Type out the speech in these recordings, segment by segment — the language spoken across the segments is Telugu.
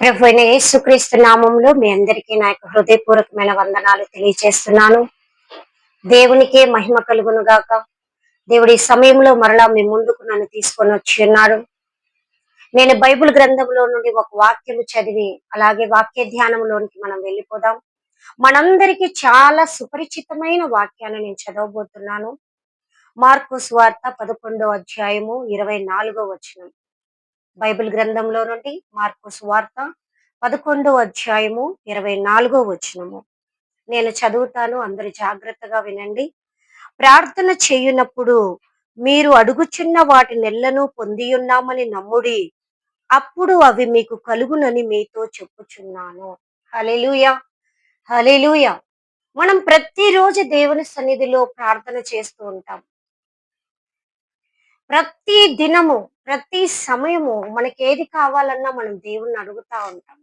ప్రభువైన యేసుక్రీస్తు నామంలో మీ అందరికీ నా యొక్క హృదయపూర్వకమైన వందనాలు తెలియజేస్తున్నాను. దేవునికే మహిమ కలుగును గాక. దేవుడి ఈ సమయంలో మరలా మీ ముందుకు నన్ను తీసుకొని వచ్చి ఉన్నారు. నేను బైబిల్ గ్రంథంలో నుండి ఒక వాక్యము చదివి అలాగే వాక్య ధ్యానంలోనికి మనం వెళ్ళిపోదాం. మనందరికీ చాలా సుపరిచితమైన వాక్యాన్ని నేను చదవబోతున్నాను. మార్కు సువార్త 11వ అధ్యాయము 24వ వచనం. బైబిల్ గ్రంథంలో నుండి మార్కు సువార్త 11వ అధ్యాయము 24వ వచనము. నేను చదువుతాను, అందరు జాగ్రత్తగా వినండి. ప్రార్థన చేయునప్పుడు మీరు అడుగుచున్న వాటి నెల్లను పొందియున్నామని నమ్ముడి, అప్పుడు అవి మీకు కలుగునని మీతో చెప్పుచున్నాను. హల్లెలూయా, హల్లెలూయా. మనం ప్రతిరోజు దేవుని సన్నిధిలో ప్రార్థన చేస్తూ ఉంటాం. ప్రతి దినము, ప్రతి సమయము మనకి ఏది కావాలన్నా మనం దేవుణ్ణి అడుగుతా ఉంటాం.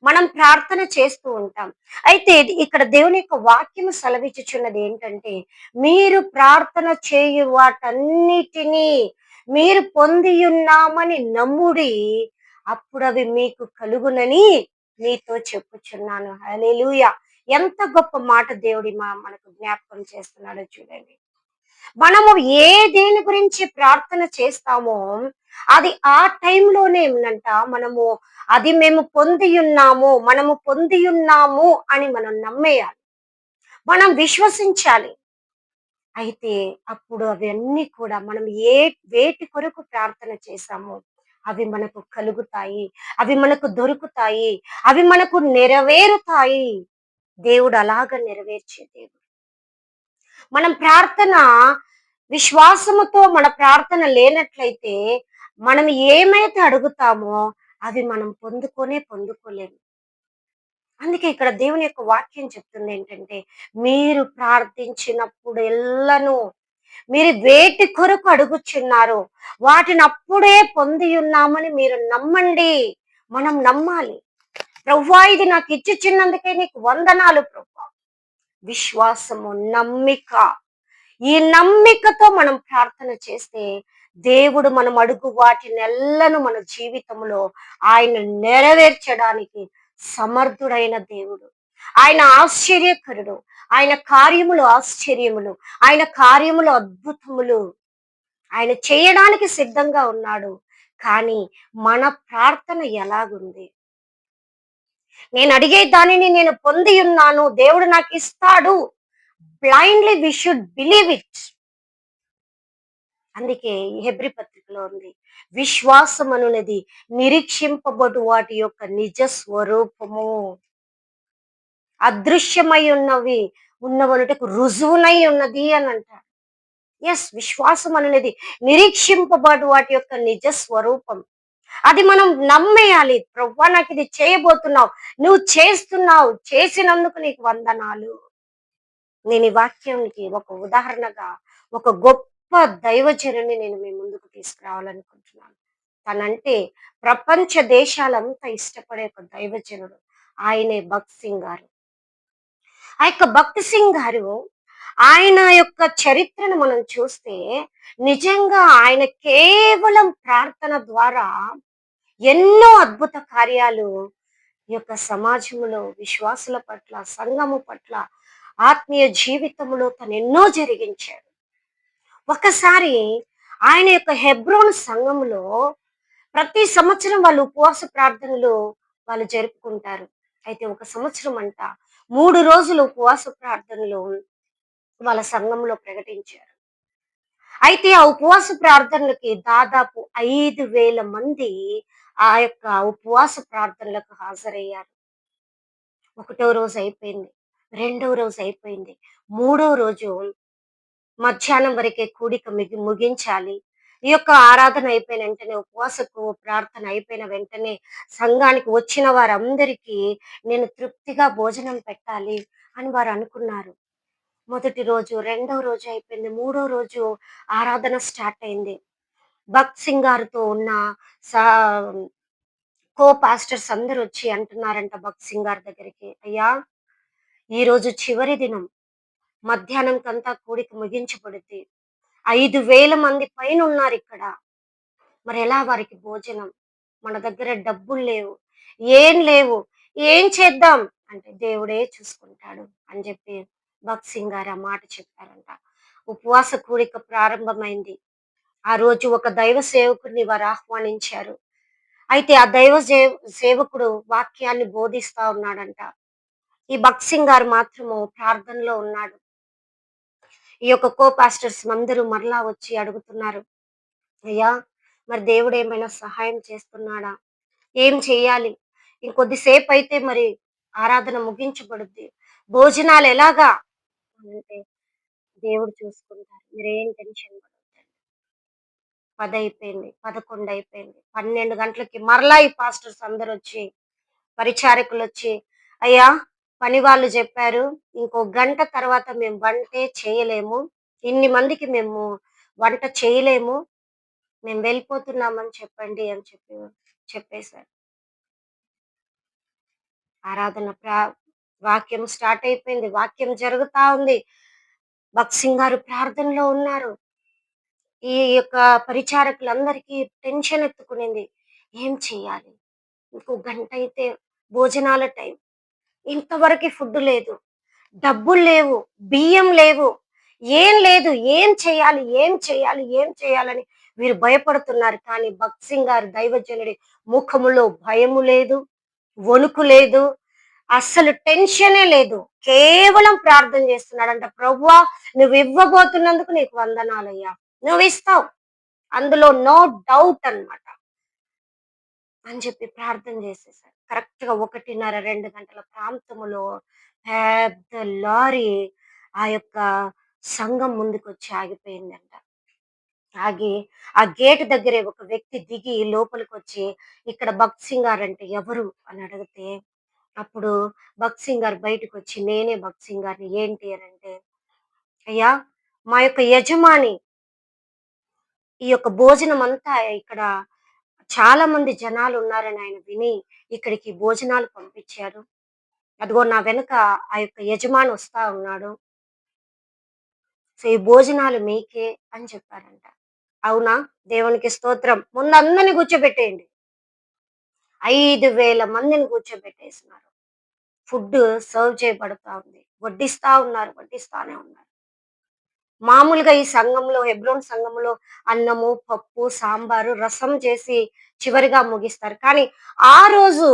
మనం ప్రార్థన చేస్తూ ఉంటాం. అయితే ఇక్కడ దేవుని యొక్క వాక్యము సెలవిచ్చుచున్నది ఏంటంటే, మీరు ప్రార్థన చేయు వాటన్నిటినీ మీరు పొందియున్నామని నమ్ముడి, అప్పుడవి మీకు కలుగునని మీతో చెప్పుచున్నాను. హల్లెలూయా. ఎంత గొప్ప మాట దేవుడి మనకు జ్ఞాపకం చేస్తున్నాడో చూడండి. మనము దేని గురించి ప్రార్థన చేస్తామో అది ఆ టైంలోనే ఏంటంట, మేము పొంది ఉన్నాము అని మనం నమ్మేయాలి, మనం విశ్వసించాలి. అయితే అప్పుడు అవన్నీ కూడా మనం వేటి కొరకు ప్రార్థన చేశామో అవి మనకు కలుగుతాయి, అవి మనకు దొరుకుతాయి, అవి మనకు నెరవేరుతాయి. దేవుడు అలాగ నెరవేర్చే దేవుడు. మనం ప్రార్థన విశ్వాసముతో మన ప్రార్థన లేనట్లయితే మనం ఏమైతే అడుగుతామో అవి మనం పొందుకోలేము. అందుకే ఇక్కడ దేవుని యొక్క వాక్యం చెప్తుంది ఏంటంటే, మీరు ప్రార్థించినప్పుడు ఎల్లను మీరు వేటి కొరకు అడుగుచున్నారో వాటిని అప్పుడే పొంది ఉన్నామని మీరు నమ్మండి. మనం నమ్మాలి. ప్రభువా, ఇది నాకు ఇచ్చిచున్నందుకే నీకు వందనాలు ప్రభువా. విశ్వాసము, నమ్మిక, ఈ నమ్మికతో మనం ప్రార్థన చేస్తే దేవుడు మనం అడుగు వాటినెల్లను మన జీవితంలో ఆయన నెరవేర్చడానికి సమర్థుడైన దేవుడు. ఆయన ఆశ్చర్యకరుడు. ఆయన కార్యములు ఆశ్చర్యములు, ఆయన కార్యములు అద్భుతములు ఆయన చేయడానికి సిద్ధంగా ఉన్నాడు. కానీ మన ప్రార్థన ఎలాగుంది? నేను అడిగే దానిని నేను పొంది ఉన్నాను, దేవుడు నాకు ఇస్తాడు. Blindly we should believe it. అందుకే హెబ్రీ పత్రికలో ఉంది, విశ్వాసం అనున్నది నిరీక్షింపబడు వాటి యొక్క నిజ స్వరూపము, అదృశ్యమై ఉన్నవనుటకు రుజువునై ఉన్నది అని అంటారు. ఎస్, విశ్వాసం అనేది నిరీక్షింపబడు వాటి యొక్క నిజ స్వరూపం. అది మనం నమ్మేయాలి. ప్రభువా, నాకు ఇది చేయబోతున్నావు, నువ్వు చేస్తున్నావు, చేసినందుకు నీకు వందనాలు. నేను ఈ వాక్యానికి ఒక ఉదాహరణగా ఒక గొప్ప దైవజనుని నేను మీ ముందుకు తీసుకురావాలనుకుంటున్నాను. తనంటే ప్రపంచ దేశాలంతా ఇష్టపడే ఒక దైవజనుడు. ఆయనే భక్త్ సింగ్ గారు. ఆ యొక్క భక్త్ సింగ్ గారు, ఆయన యొక్క చరిత్రను మనం చూస్తే నిజంగా ఆయన కేవలం ప్రార్థన ద్వారా ఎన్నో అద్భుత కార్యాలు ఈ యొక్క సమాజంలో విశ్వాసుల పట్ల, సంఘము పట్ల, ఆత్మీయ జీవితంలో తను ఎన్నో జరిగించాడు. ఒకసారి ఆయన యొక్క హెబ్రోన్ సంఘములో ప్రతి సంవత్సరం వాళ్ళు ఉపవాస ప్రార్థనలు వాళ్ళు జరుపుకుంటారు. అయితే ఒక సంవత్సరం అంట 3 రోజులు ఉపవాస ప్రార్థనలు వాళ్ళ సంఘంలో ప్రకటించారు. అయితే ఆ ఉపవాస ప్రార్థనలకి దాదాపు 5,000 మంది ఆ యొక్క ఉపవాస ప్రార్థనలకు హాజరయ్యారు. ఒకటో రోజు అయిపోయింది, రెండవ రోజు అయిపోయింది, మూడవ రోజు మధ్యాహ్నం వరకే కూడిక ముగించాలి. ఈ యొక్క ఆరాధన అయిపోయిన వెంటనే, ఉపవాసకు ప్రార్థన అయిపోయిన వెంటనే సంఘానికి వచ్చిన వారందరికీ నేను తృప్తిగా భోజనం పెట్టాలి అని వారు అనుకున్నారు. మొదటి రోజు, రెండవ రోజు అయిపోయింది, మూడో రోజు ఆరాధన స్టార్ట్ అయింది. భక్త్ సింగ్ గారితో ఉన్న సా కో పాస్టర్స్ అందరూ వచ్చి అంటున్నారంట భక్త్ సింగ్ గారి దగ్గరికి, అయ్యా, ఈ రోజు చివరి దినం, మధ్యాహ్నంకంతా కూడిక ముగించబడుద్ది, 5,000 మంది పైన ఉన్నారు ఇక్కడ, మరి ఎలా వారికి భోజనం? మన దగ్గర డబ్బులు లేవు, ఏం లేవు. ఏం చేద్దాం? అంటే దేవుడే చూసుకుంటాడు అని చెప్పి భగత్ సింగ్ గారు ఆ మాట చెప్పారంట. ఉపవాస కూడిక ప్రారంభమైంది. ఆ రోజు ఒక దైవ సేవకుడిని వారు ఆహ్వానించారు. అయితే ఆ సేవకుడు వాక్యాన్ని బోధిస్తా ఉన్నాడంట. ఈ భగత్ సింగ్ గారు మాత్రము ప్రార్థనలో ఉన్నాడు. ఈ యొక్క పాస్టర్స్ అందరూ మరలా వచ్చి అడుగుతున్నారు. అయ్యా! మరి దేవుడు ఏమైనా సహాయం చేస్తున్నాడా? ఏం చేయాలి? ఇంకొద్దిసేపయితే మరి ఆరాధన ముగించబడుద్ది. భోజనాలు ఎలాగా? అనంటే దేవుడు చూసుకుంటారు. మీరేం టెన్షన్ పడొద్దండి. 10 అయిపోయింది. 11 అయిపోయింది. 12 గంటలకి మరలా ఈ పాస్టర్స్ అందరొచ్చి, పరిచారకులొచ్చి, అయ్యా! పని వాళ్ళు చెప్పారు. ఇంకో గంట తర్వాత మేము వంటే చేయలేము. ఇన్ని మందికి మేము వంట చేయలేము. మేము వెళ్ళిపోతున్నామని చెప్పండి అని చెప్పేశారు. ఆరాధన వాక్యం స్టార్ట్ అయిపోయింది. వాక్యం జరుగుతా ఉంది. భగత్ సింగ్ గారు ప్రార్థనలో ఉన్నారు. ఈ యొక్క పరిచారకులందరికీ టెన్షన్ ఎత్తుకునింది. ఏం చేయాలి? ఇంకో గంట అయితే భోజనాల టైం. ఇంతవరకి ఫుడ్ లేదు. డబ్బులు లేవు. బియ్యం లేవు. ఏం లేదు. ఏం చేయాలి? ఏం చేయాలి? ఏం చేయాలని వీరు భయపడుతున్నారు. కానీ భగత్ సింగ్ గారు దైవజనుడి ముఖములో భయము లేదు. వణుకు లేదు. అస్సలు టెన్షనే లేదు. కేవలం ప్రార్థన చేస్తున్నాడంట. ప్రభువా! నువ్వివ్వబోతున్నందుకు నీకు వందనాలయ్యా. నువ్విస్తావు. అందులో నో డౌట్ అన్నమాట. అని చెప్పి ప్రార్థన చేసేసారు. కరెక్ట్‌గా 1:30, 2 గంటల ప్రాంతములో పెద్ద లారీ ఆ యొక్క సంఘం ముందుకొచ్చి ఆగిపోయిందంట. ఆగి ఆ గేట్ దగ్గరే ఒక వ్యక్తి దిగి లోపలికొచ్చి, "ఇక్కడ భగత్ సింగ్ గారంటే ఎవరు?" అని అడిగితే అప్పుడు భగత్ సింగ్ గారు బయటకొచ్చి, "నేనే భగత్ సింగ్ గారిని. ఏంటి?" అనంటే, "అయ్యా! మా యొక్క యజమాని ఈ యొక్క భోజనమంతా ఇక్కడ చాలా మంది జనాలున్నారని ఆయన విని ఇక్కడికి భోజనాలు పంపించారు. అదిగో నా వెనక ఆ యొక్క యజమాని వస్తా ఉన్నాడు. సో, ఈ భోజనాలు మీకే" అని చెప్పారంట. అవునా? దేవునికి స్తోత్రం. ముందు అందరిని కూర్చోబెట్టేయండి. 5,000 మందిని కూర్చోబెట్టేసినారు. ఫుడ్ సర్వ్ చేయబడతా ఉంది. వడ్డిస్తా ఉన్నారు. వడ్డిస్తానే ఉన్నారు. మామూలుగా ఈ సంఘంలో హెబ్రోన్ సంఘంలో అన్నము, పప్పు, సాంబారు, రసం చేసి చివరిగా ముగిస్తారు. కానీ ఆ రోజు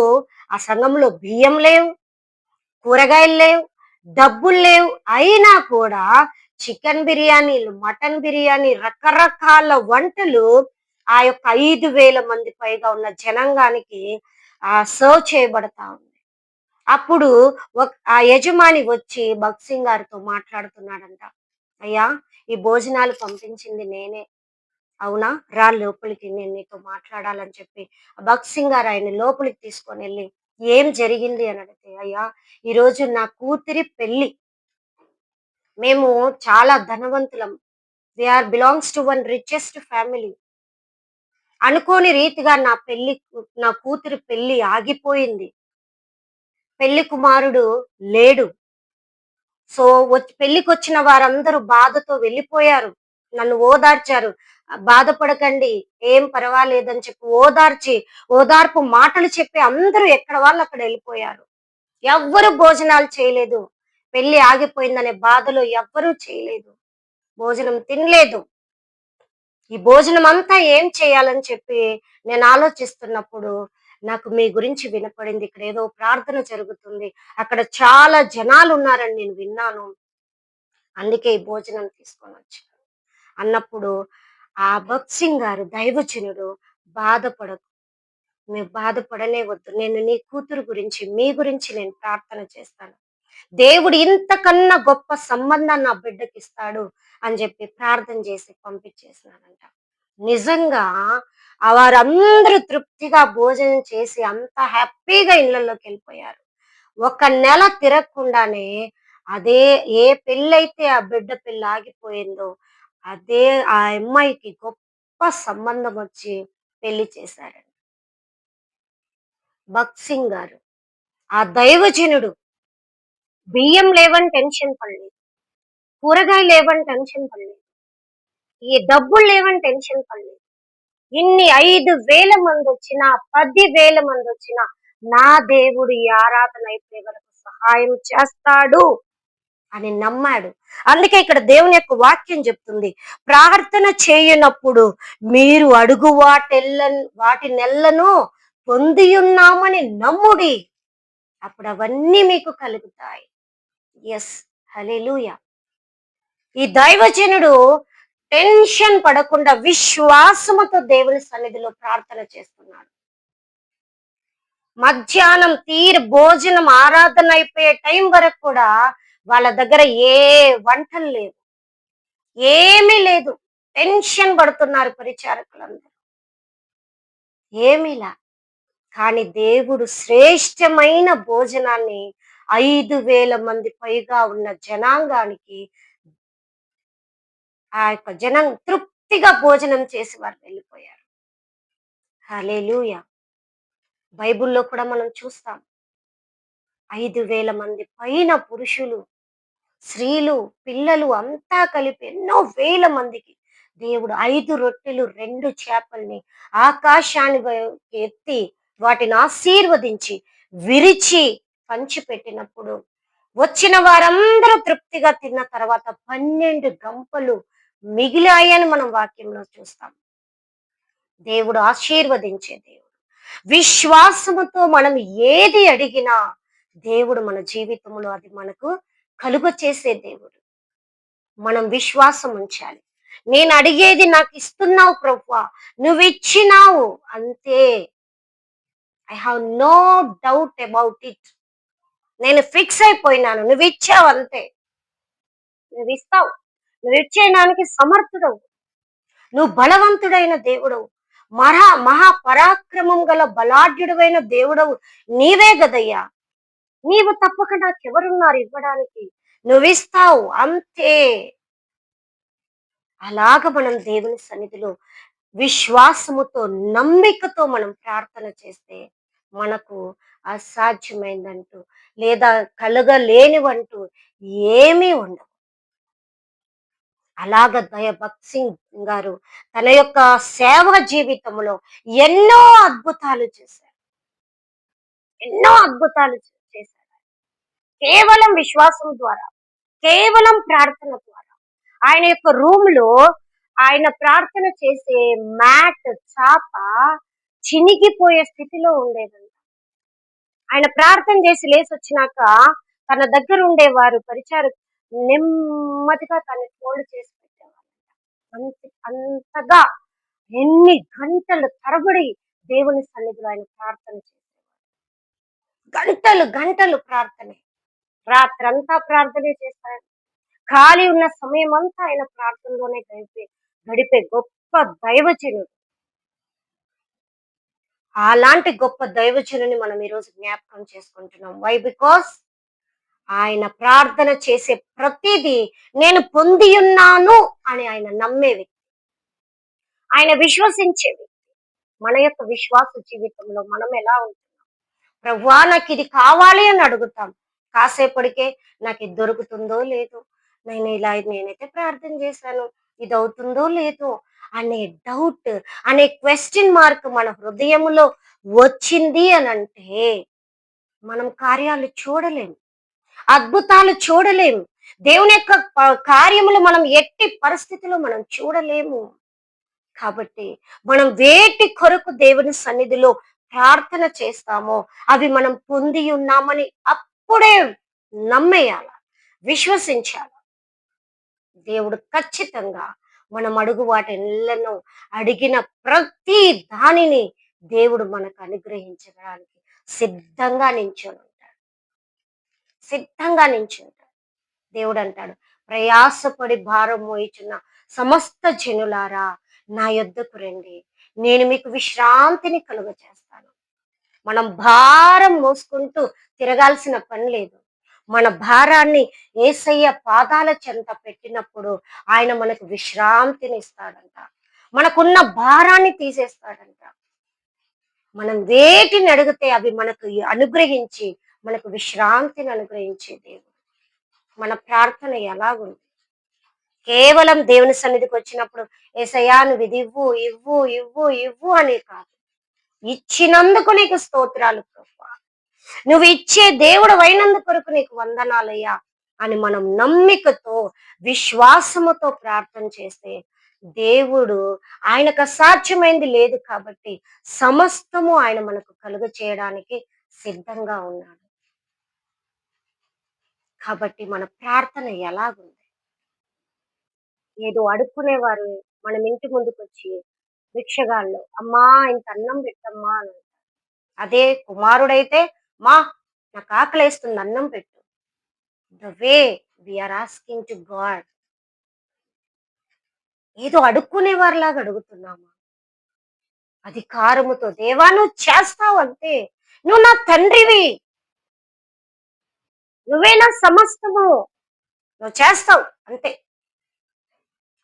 ఆ సంఘంలో బియ్యం లేవు, కూరగాయలు లేవు, డబ్బులు లేవు. అయినా కూడా చికెన్ బిర్యానీలు, మటన్ బిర్యానీ, రకరకాల వంటలు ఆ యొక్క 5,000 మంది పైగా ఉన్న జనాంగానికి సర్వ్ చేయబడతా ఉంది. అప్పుడు ఆ యజమాని వచ్చి భగత్ సింగ్ గారితో మాట్లాడుతున్నాడంట. అయ్యా! ఈ భోజనాలు పంపించింది నేనే. అవునా? రా లోపలికి, నేను నీతో మాట్లాడాలని చెప్పి భగత్ సింగ్ గారు ఆయన్ని లోపలికి తీసుకొనెళ్ళి, ఏం జరిగింది అని అడిగితే, అయ్యా! ఈరోజు నా కూతురి పెళ్లి. మేము చాలా ధనవంతులం. Belongs to one richest family. అనుకోని రీతిగా నా కూతురి పెళ్లి ఆగిపోయింది. పెళ్లి కుమారుడు లేడు. సో, పెళ్ళికొచ్చిన వారందరూ బాధతో వెళ్ళిపోయారు. నన్ను ఓదార్చారు. బాధపడకండి, ఏం పర్వాలేదని చెప్పి ఓదార్పు మాటలు చెప్పి అందరూ ఎక్కడ వాళ్ళు అక్కడ వెళ్ళిపోయారు. ఎవ్వరు భోజనాలు చేయలేదు. పెళ్లి ఆగిపోయిందనే బాధలో ఎవ్వరూ చేయలేదు. భోజనం తినలేదు. ఈ భోజనం అంతా ఏం చేయాలని చెప్పి నేను ఆలోచిస్తున్నప్పుడు నాకు మీ గురించి వినపడింది. ఇక్కడ ఏదో ప్రార్థన జరుగుతుంది. అక్కడ చాలా జనాలున్నారని నేను విన్నాను. అందుకే ఈ భోజనం తీసుకొనొచ్చాను అన్నప్పుడు ఆ భగత్ సింగ్ గారు దైవజనుడు, బాధపడకు. మీరు బాధపడనే వద్దు. నేను నీ కూతురు గురించి, మీ గురించి నేను ప్రార్థన చేస్తాను. దేవుడు ఇంతకన్నా గొప్ప సంబంధాన్ని నా బిడ్డకిస్తాడు అని చెప్పి ప్రార్థన చేసి పంపించేసినాడంట. నిజంగా వారందరూ తృప్తిగా భోజనం చేసి అంత హ్యాపీగా ఇళ్ళలోకి వెళ్ళిపోయారు. ఒక నెల తిరగకుండానే అదే ఏ పెళ్ళైతే ఆ బిడ్డ పెళ్ళి ఆగిపోయిందో అదే ఆ అమ్మాయికి గొప్ప సంబంధం వచ్చి పెళ్లి చేశారండి. భగత్ సింగ్ గారు ఆ దైవజనుడు బియ్యం లేవని టెన్షన్ పడలేదు. కూరగాయలు లేవని టెన్షన్ పడలేదు. ఈ డబ్బులు లేవని టెన్షన్ పడలేదు. ఇన్ని 5,000 మంది వచ్చినా, 10,000 మంది వచ్చినా నా దేవుడు ఈ ఆరాధన అయిపోయే వరకు సహాయం చేస్తాడు అని నమ్మాడు. అందుకే ఇక్కడ దేవుని యొక్క వాక్యం చెప్తుంది, ప్రార్థన చేయనప్పుడు మీరు అడుగు వాటి నెల్లను పొంది ఉన్నామని నమ్ముడి, అప్పుడు అవన్నీ మీకు కలుగుతాయి. ఎస్, హల్లెలూయా. ఈ దైవజనుడు టెన్షన్ పడకుండా విశ్వాసముతో దేవుని సన్నిధిలో ప్రార్థన చేస్తున్నాడు. మధ్యాహ్నం భోజనం ఆరాధన అయిపోయే టైం వరకు కూడా వాళ్ళ దగ్గర ఏ వంటలు లేవు, ఏమీ లేదు. టెన్షన్ పడుతున్నారు పరిచారకులందరూ, ఏమీలా. కానీ దేవుడు శ్రేష్టమైన భోజనాన్ని 5,000 మంది పైగా ఉన్న జనాంగానికి, ఆ యొక్క జనం తృప్తిగా భోజనం చేసి వారు వెళ్ళిపోయారు. హల్లెలూయా. బైబిల్లో కూడా మనం చూస్తాం, 5,000 మంది పైన పురుషులు, స్త్రీలు, పిల్లలు అంతా కలిపి ఎన్నో వేల మందికి దేవుడు 5 రొట్టెలు 2 చేపల్ని ఆకాశానికి ఎత్తి వాటిని ఆశీర్వదించి విరిచి పంచి పెట్టినప్పుడు వచ్చిన వారందరూ తృప్తిగా తిన్న తర్వాత 12 గంపలు మిగిలాయని మనం వాక్యంలో చూస్తాం. దేవుడు ఆశీర్వదించే దేవుడు. విశ్వాసముతో మనం ఏది అడిగినా దేవుడు మన జీవితంలో అది మనకు కలుగ చేసే దేవుడు. మనం విశ్వాసం ఉంచాలి. నేను అడిగేది నాకు ఇస్తున్నావు ప్రభువా, నువ్వు ఇచ్చినావు, అంతే. I have no doubt about it. నేను ఫిక్స్ అయిపోయినాను, నువ్వు ఇచ్చావు, అంతే. నువ్వు ఇస్తావు, నువ్వు ఇచ్చేయడానికి సమర్థుడవు, నువ్వు బలవంతుడైన దేవుడవు, మహా పరాక్రమం గల బలాఢ్యుడైన దేవుడవు నీవే గదయ్యా. నీవు తప్పక నాకెవరున్నారు ఇవ్వడానికి, నువ్విస్తావు, అంతే. అలాగ మనం దేవుని సన్నిధిలో విశ్వాసముతో నమ్మికతో మనం ప్రార్థన చేస్తే మనకు అసాధ్యమైందంటూ లేదా కలగలేనివంటూ ఏమీ ఉండవు. అలాగ భక్త్ సింగ్ గారు తన యొక్క సేవ జీవితంలో ఎన్నో అద్భుతాలు చేశారు, ఎన్నో అద్భుతాలు చేశారు. కేవలం విశ్వాసం ద్వారా, కేవలం ప్రార్థన ద్వారా. ఆయన యొక్క రూమ్ లో ఆయన ప్రార్థన చేసే మ్యాట్ చాప చినిగిపోయే స్థితిలో ఉండేదంట. ఆయన ప్రార్థన చేసి లేచి వచ్చినాక తన దగ్గర ఉండేవారు పరిచారు నెమ్మదిగా తన ఫోల్డ్ చేసి పెట్టేవారు. అంతగా ఎన్ని గంటలు తరబడి దేవుని సన్నిధిలో ఆయన ప్రార్థన చేసేవారు. గంటలు గంటలు ప్రార్థనే, రాత్రంతా ప్రార్థనే చేస్తారు. ఖాళీ ఉన్న సమయం అంతా ఆయన ప్రార్థనలోనే గడిపే గొప్ప దైవజనుడు. అలాంటి గొప్ప దైవజనుని మనం ఈరోజు జ్ఞాపకం చేసుకుంటున్నాం. వై? బికాస్ ఆయన ప్రార్థన చేసే ప్రతిదీ నేను పొంది ఉన్నాను అని ఆయన నమ్మే వ్యక్తి, ఆయన విశ్వసించే వ్యక్తి. మన యొక్క విశ్వాస జీవితంలో మనం ఎలా ఉంటున్నాం? ప్రభువా నాకు ఇది కావాలి అని అడుగుతాం, కాసేపటికే నాకు ఇది దొరుకుతుందో లేదో, నేనైతే ప్రార్థన చేశాను, ఇది అవుతుందో లేదో అనే డౌట్, అనే క్వశ్చన్ మార్క్ మన హృదయంలో వచ్చింది అని అంటే మనం కార్యాలు చూడలేము, అద్భుతాలు చూడలేము, దేవుని యొక్క కార్యములు మనం ఎట్టి పరిస్థితిలో మనం చూడలేము. కాబట్టి మనం వేటి కొరకు దేవుని సన్నిధిలో ప్రార్థన చేస్తామో అవి మనం పొంది ఉన్నామని అప్పుడే నమ్మేయాల, విశ్వసించాలి. దేవుడు ఖచ్చితంగా మనం అడుగు వాటిలను అడిగిన ప్రతి దానిని దేవుడు మనకు అనుగ్రహించడానికి సిద్ధంగా నించుని ఉంటాడు, సిద్ధంగా నించుంటాడు. దేవుడు అంటాడు, ప్రయాసపడి భారం మోయిచున్న సమస్త జనులారా నా యొద్దకు రండి, నేను మీకు విశ్రాంతిని కలుగ చేస్తాను. మనం భారం మోసుకుంటూ తిరగాల్సిన పని లేదు. మన భారాన్ని యేసయ్య పాదాల చెంత పెట్టినప్పుడు ఆయన మనకు విశ్రాంతిని ఇస్తాడంట, మనకున్న భారాన్ని తీసేస్తాడంట. మనం వేటిని అడిగితే అవి మనకు అనుగ్రహించి మనకు విశ్రాంతిని అనుగ్రహించే దేవుడు. మన ప్రార్థన ఎలాగుంది? కేవలం దేవుని సన్నిధికి వచ్చినప్పుడు యేసయ్యా నువ్వు ఇది ఇవ్వు ఇవ్వు ఇవ్వు ఇవ్వు అని కాదు, ఇచ్చినందుకు నీకు స్తోత్రాలు ప్రభువా, నువ్వు ఇచ్చే దేవుడు అయినందు కొరకు నీకు వందనాలయ్యా అని మనం నమ్మికతో విశ్వాసముతో ప్రార్థన చేస్తే దేవుడు, ఆయనకు అసాధ్యమైంది లేదు కాబట్టి సమస్తము ఆయన మనకు కలుగ చేయడానికి సిద్ధంగా ఉన్నాడు. కాబట్టి మన ప్రార్థన ఎలాగుంది? ఏదో అడుక్కునేవారు మనం ఇంటి ముందుకొచ్చి భిక్షగాళ్ళు, అమ్మా ఇంత అన్నం పెట్టమ్మా అని. అదే కుమారుడైతే, మా నాకు ఆకలేస్తుంది అన్నం పెట్టు. The way we are asking to God. ఏదో అడుక్కునేవారిలాగా అడుగుతున్నామా? అధికారముతో, దేవా నువ్వు చేస్తావు అంతే. నువ్వు నా తండ్రివి. నువ్వే నా సమస్తము. నువ్వు చేస్తావు అంతే.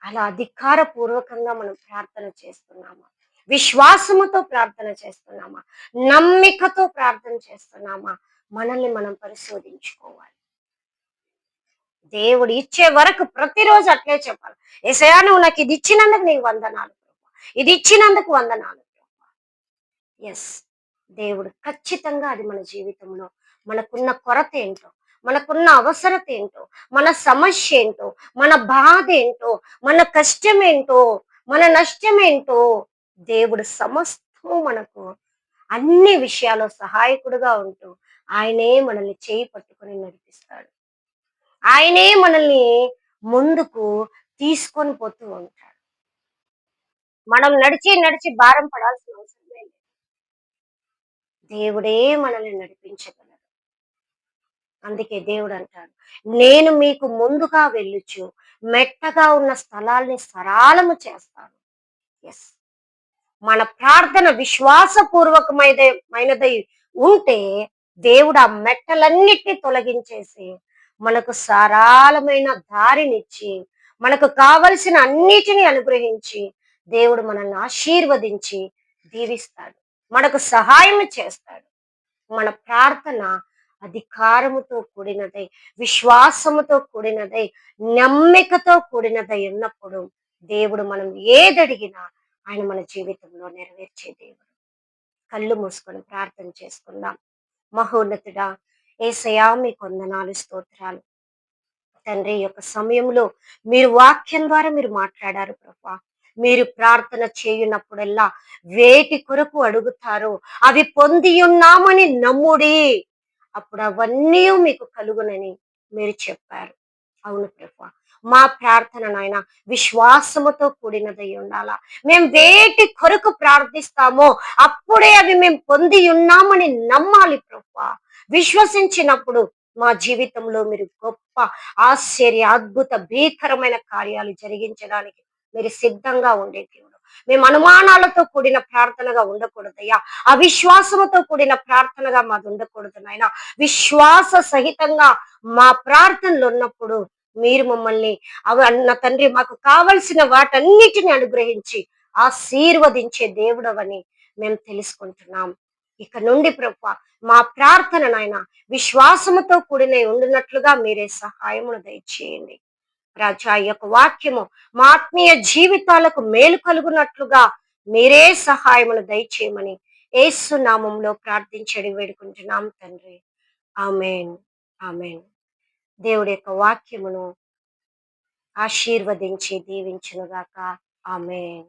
అలా అధికారపూర్వకంగా మనం ప్రార్థన చేస్తున్నామా? విశ్వాసముతో ప్రార్థన చేస్తున్నామా? నమ్మికతో ప్రార్థన చేస్తున్నామా? మనల్ని మనం పరిశోధించుకోవాలి. దేవుడు ఇచ్చే వరకు ప్రతిరోజు అట్లే చెప్పాలి. యేసయ్యా నువ్వు నాకు ఇది ఇచ్చినందుకు నీకు వందనాలు ప్రభువా. ఇది ఇచ్చినందుకు వందనాలు ప్రభువా. ఎస్, దేవుడు ఖచ్చితంగా అది మన జీవితంలో మనకున్న కొరత ఏంటో, మనకున్న అవసరత ఏంటో, మన సమస్య ఏంటో, మన బాధ ఏంటో, మన కష్టం ఏంటో, మన నష్టం ఏంటో, దేవుడు సమస్తము మనకు అన్ని విషయాల్లో సహాయకుడుగా ఉంటూ ఆయనే మనల్ని చేయి పట్టుకొని నడిపిస్తాడు. ఆయనే మనల్ని ముందుకు తీసుకొని పోతూ ఉంటాడు. మనం నడిచి నడిచి భారం పడాల్సిన అవసరమే లేదు. దేవుడే మనల్ని నడిపించగలడు. అందుకే దేవుడు అంటాడు, నేను మీకు ముందుగా వెళ్ళుచు మెట్టగా ఉన్న స్థలాల్ని సరాలము చేస్తాను. ఎస్, మన ప్రార్థన విశ్వాసపూర్వకమైనదై ఉంటే దేవుడు ఆ మెట్టలన్నిటినీ తొలగించేసి మనకు సరళమైన దారినిచ్చి మనకు కావలసిన అన్నిటిని అనుగ్రహించి దేవుడు మనల్ని ఆశీర్వదించి దీవిస్తాడు, మనకు సహాయం చేస్తాడు. మన ప్రార్థన అధికారముతో కూడినదై, విశ్వాసముతో కూడినదై, నమ్మికతో కూడినదై ఉన్నప్పుడు దేవుడు మనం ఏదడిగినా ఆయన మన జీవితంలో నెరవేర్చే దేవుడు. కళ్ళు మూసుకొని ప్రార్థన చేసుకుందాం. మహోన్నతుడా, యేసయ్యా మీకు వందనాలు, స్తోత్రాలు తండ్రి. ఈ యొక్క సమయంలో మీరు వాక్యం ద్వారా మీరు మాట్లాడారు ప్రభా. మీరు ప్రార్థన చేయునప్పుడల్లా వేటి కొరకు అడుగుతారో అవి పొంది ఉన్నామని నమ్ముడి, అప్పుడు అవన్నీ మీకు కలుగునని మీరు చెప్పారు. అవును ప్రభా, మా ప్రార్థన నాయన విశ్వాసముతో కూడినదై ఉండాలా. మేము వేటి కొరకు ప్రార్థిస్తామో అప్పుడే అవి మేము పొంది ఉన్నామని నమ్మాలి ప్రభా. విశ్వసించినప్పుడు మా జీవితంలో మీరు గొప్ప ఆశ్చర్య అద్భుత భీకరమైన కార్యాలు జరిగించడానికి మీరు సిద్ధంగా ఉండే దేవుడు. మేము అనుమానాలతో కూడిన ప్రార్థనగా ఉండకూడదయ్యా, అవిశ్వాసముతో కూడిన ప్రార్థనగా మాది ఉండకూడదు నాయన. విశ్వాస సహితంగా మా ప్రార్థనలు ఉన్నప్పుడు మీరు మమ్మల్ని అన్న తండ్రి మాకు కావలసిన వాటన్నిటిని అనుగ్రహించి ఆశీర్వదించే దేవుడవని మేము తెలుసుకుంటున్నాం. ఇక నుండి ప్రభు మా ప్రార్థన నాయన విశ్వాసముతో కూడిన ఉండినట్లుగా మీరే సహాయమును దయచేయండి రాజా. ఈ యొక్క వాక్యము మా ఆత్మీయ జీవితాలకు మేలు కలుగునట్లుగా మీరే సహాయమును దయచేయమని యేసు నామంలో ప్రార్థించడి వేడుకుంటున్నాం తండ్రి. ఆమేన్, ఆమేన్. దేవుడి యొక్క వాక్యమును ఆశీర్వదించి దీవించునుగాక. ఆమేన్.